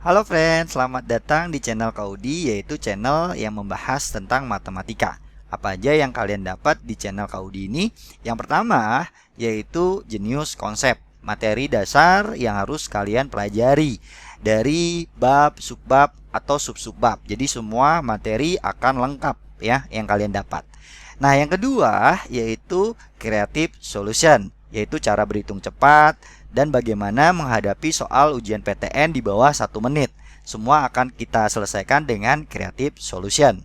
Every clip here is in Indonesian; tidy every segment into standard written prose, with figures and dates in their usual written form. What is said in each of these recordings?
Halo friend, selamat datang di channel Kaudi, yaitu channel yang membahas tentang matematika. Apa aja yang kalian dapat di channel Kaudi ini? Yang pertama, yaitu jenius konsep, materi dasar yang harus kalian pelajari dari bab, subbab, atau sub-subbab. Jadi semua materi akan lengkap ya yang kalian dapat. Nah, yang kedua yaitu creative solution, yaitu cara berhitung cepat dan bagaimana menghadapi soal ujian PTN di bawah 1 menit. Semua akan kita selesaikan dengan creative solution.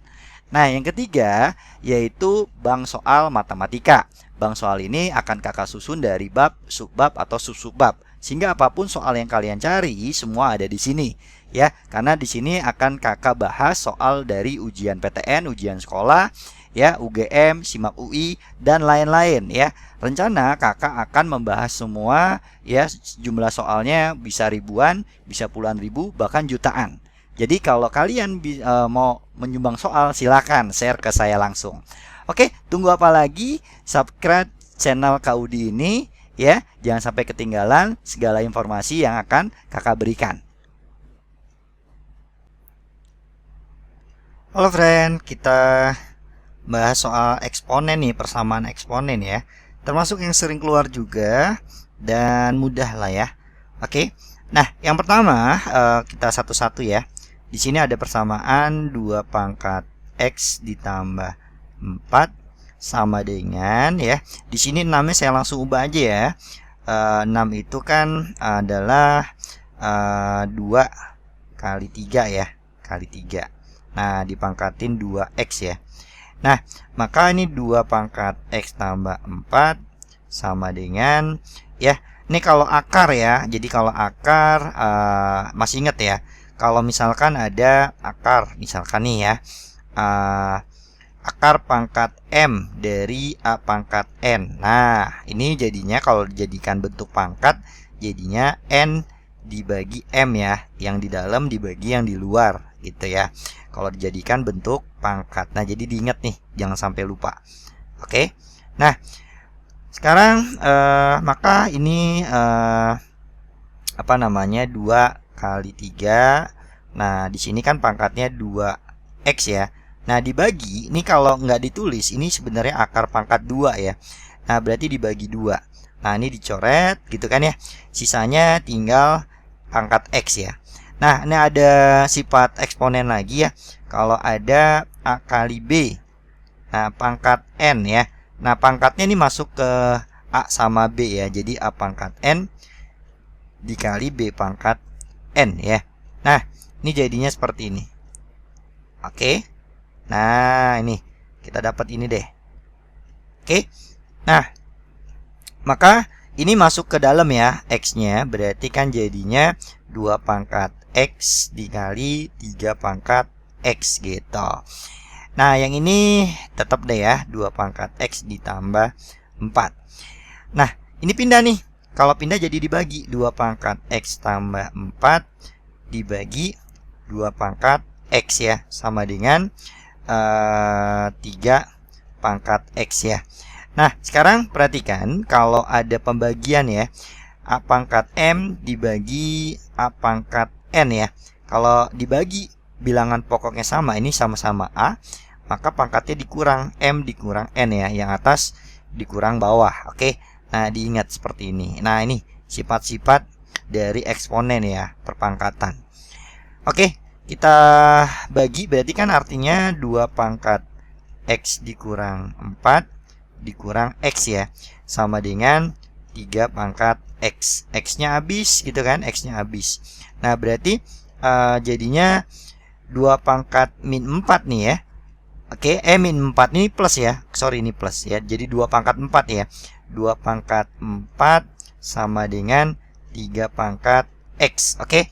Nah, yang ketiga yaitu bank soal matematika. Bank soal ini akan kakak susun dari bab, subbab, atau sub-subbab. Sehingga apapun soal yang kalian cari, semua ada di sini. Ya, karena di sini akan kakak bahas soal dari ujian PTN, ujian sekolah, ya, UGM, SIMAK UI, dan lain-lain ya. Rencana kakak akan membahas semua ya, jumlah soalnya bisa ribuan, bisa puluhan ribu, bahkan jutaan. Jadi kalau kalian mau menyumbang soal, silakan share ke saya langsung. Oke, tunggu apa lagi? Subscribe channel Kaudi ini ya. Jangan sampai ketinggalan segala informasi yang akan kakak berikan. Halo friend, kita bahas soal eksponen nih, persamaan eksponen ya. Termasuk yang sering keluar juga dan mudah lah ya. Oke. Nah, yang pertama kita satu-satu ya. Di sini ada persamaan 2 pangkat X ditambah 4 sama dengan ya. Di sini 6-nya saya langsung ubah aja ya. 6 itu kan adalah 2 kali 3 ya. Kali 3. Nah, dipangkatin 2X ya. Nah, maka ini 2 pangkat X tambah 4 sama dengan ya. Ini kalau akar ya. Jadi kalau akar masih ingat ya. Kalau misalkan ada akar, misalkan nih ya. Akar pangkat M dari A pangkat N. Nah, ini jadinya kalau dijadikan bentuk pangkat, jadinya N dibagi M ya. Yang di dalam dibagi yang di luar gitu ya. Kalau dijadikan bentuk pangkat. Nah, jadi diingat nih, jangan sampai lupa. Oke. Nah, sekarang maka ini apa namanya? 2 kali 3. Nah, di sini kan pangkatnya 2X ya. Nah, dibagi, ini kalau nggak ditulis, ini sebenarnya akar pangkat 2 ya. Nah, berarti dibagi 2. Nah, ini dicoret gitu kan ya. Sisanya tinggal pangkat X ya. Nah, ini ada sifat eksponen lagi ya. Kalau ada A kali B, nah pangkat N ya. Nah, pangkatnya ini masuk ke A sama B ya. Jadi A pangkat N dikali B pangkat N ya. Nah, ini jadinya seperti ini. Oke. Nah, ini kita dapat ini deh. Oke. Nah, maka ini masuk ke dalam ya, X-nya. Berarti kan jadinya 2 pangkat X dikali 3 pangkat X gitu. Nah, yang ini tetap deh ya, 2 pangkat X ditambah 4. Nah, ini pindah nih. Kalau pindah jadi dibagi 2 pangkat X tambah 4 dibagi 2 pangkat X ya. Sama dengan 3 pangkat X ya. Nah, sekarang perhatikan kalau ada pembagian ya. A pangkat M dibagi A pangkat N ya. Kalau dibagi bilangan pokoknya sama, ini sama-sama A, maka pangkatnya dikurang M dikurang N ya. Yang atas dikurang bawah. Oke. Nah, diingat seperti ini. Nah, ini sifat-sifat dari eksponen ya, perpangkatan. Oke, kita bagi berarti kan artinya 2 pangkat X dikurang 4 dikurang X ya. Sama dengan 3 pangkat X. X-nya habis gitu kan, X-nya habis. Nah, berarti jadinya 2 pangkat min 4 nih ya. Oke, min 4 ini plus ya. Sorry, ini plus ya. Jadi 2 pangkat 4 ya. 2 pangkat 4 sama dengan 3 pangkat X. Oke.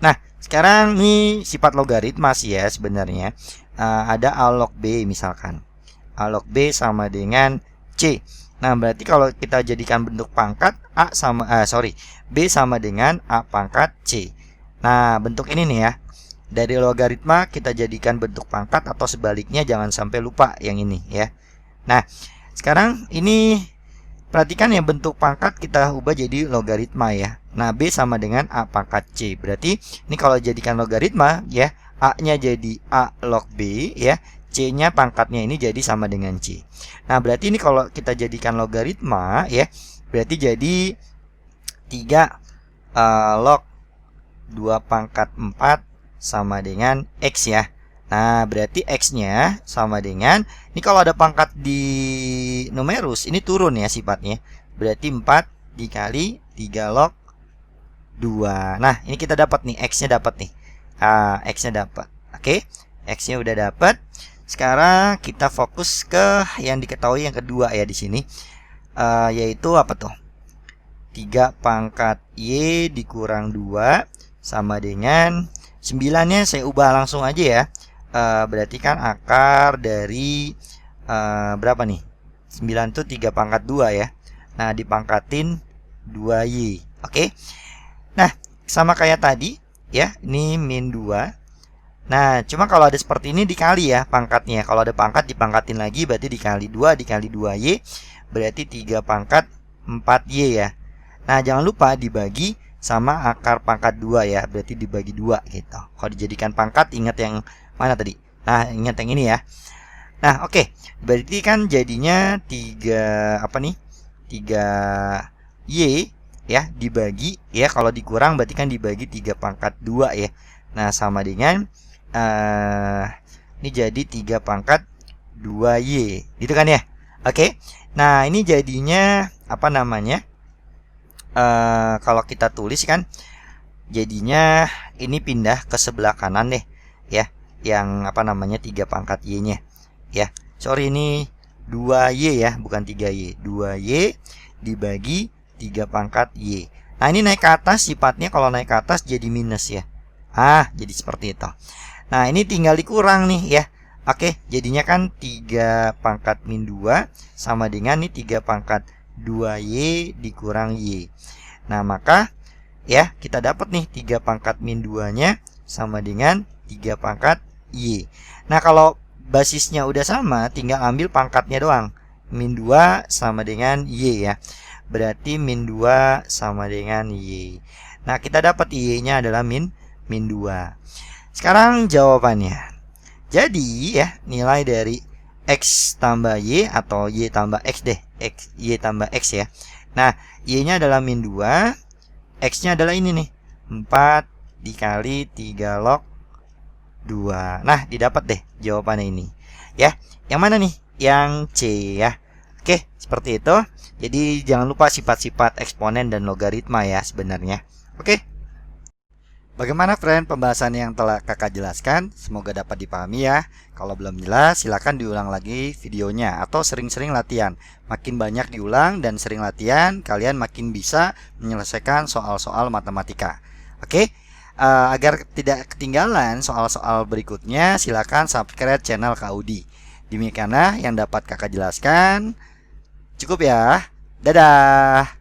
Nah, sekarang ini sifat logaritma sih ya sebenarnya. Ada A log B misalkan. A log B sama dengan C. Nah, berarti kalau kita jadikan bentuk pangkat B sama dengan A pangkat C. Nah, bentuk ini nih ya. Dari logaritma kita jadikan bentuk pangkat atau sebaliknya, jangan sampai lupa yang ini ya. Nah, sekarang ini perhatikan ya, bentuk pangkat kita ubah jadi logaritma ya. Nah, B sama dengan A pangkat C. Berarti ini kalau jadikan logaritma ya, A-nya jadi A log B ya. C-nya pangkatnya ini jadi sama dengan C. Nah, berarti ini kalau kita jadikan logaritma ya, berarti jadi 3 log 2 pangkat 4 sama dengan X ya. Nah, berarti X-nya sama dengan, ini kalau ada pangkat di numerus, ini turun ya sifatnya. Berarti 4 dikali 3 log 2. Nah, ini kita dapat nih, X-nya dapat nih. X-nya dapat. Oke, X-nya udah dapat. Sekarang kita fokus ke yang diketahui yang kedua ya di sini. Yaitu apa tuh? 3 pangkat Y dikurang 2 sama dengan 9-nya saya ubah langsung aja ya. Berarti kan akar dari berapa nih? 9 tuh 3 pangkat 2 ya. Nah, dipangkatin 2Y. Oke. Nah, sama kayak tadi ya, ini min 2. Nah, cuma kalau ada seperti ini dikali ya pangkatnya. Kalau ada pangkat dipangkatin lagi, berarti dikali 2 dikali 2Y, berarti 3 pangkat 4Y ya. Nah, jangan lupa dibagi sama akar pangkat 2 ya, berarti dibagi 2 gitu. Kalau dijadikan pangkat, ingat yang mana tadi? Nah, ingat yang ini ya. Nah, oke. Berarti kan jadinya 3 apa nih? 3Y ya dibagi ya, kalau dikurang berarti kan dibagi 3 pangkat 2 ya. Nah, sama dengan ini jadi 3 pangkat 2Y gitu kan ya. Oke. Nah, ini jadinya apa namanya? Kalau kita tulis kan jadinya ini pindah ke sebelah kanan deh ya, yang apa namanya 3 pangkat Y-nya ya. Sorry, ini 2Y ya, bukan 3Y. 2Y dibagi 3 pangkat Y. Nah, ini naik ke atas, sifatnya kalau naik ke atas jadi minus ya. Jadi seperti itu. Nah, ini tinggal dikurang nih ya. Oke, jadinya kan 3 pangkat min 2 sama dengan nih 3 pangkat 2Y dikurang Y. Nah, maka ya kita dapat nih 3 pangkat min 2-nya sama dengan 3 pangkat Y. Nah, kalau basisnya udah sama, tinggal ambil pangkatnya doang. Min 2 sama dengan Y ya. Berarti min 2 sama dengan Y. Nah, kita dapat Y-nya adalah min 2. Sekarang jawabannya. Jadi ya, nilai dari X tambah Y atau Y tambah X deh. Y tambah X ya. Nah, Y-nya adalah min 2. X-nya adalah ini nih. 4 dikali 3 log 2. Nah, didapat deh jawabannya ini. Ya, yang mana nih? Yang C ya. Oke, seperti itu. Jadi jangan lupa sifat-sifat eksponen dan logaritma ya sebenarnya. Oke. Bagaimana friend pembahasan yang telah kakak jelaskan? Semoga dapat dipahami ya. Kalau belum jelas silakan diulang lagi videonya atau sering-sering latihan. Makin banyak diulang dan sering latihan, kalian makin bisa menyelesaikan soal-soal matematika. Oke? Agar tidak ketinggalan soal-soal berikutnya, silakan subscribe channel Kak Udi. Demikianlah yang dapat kakak jelaskan. Cukup ya. Dadah.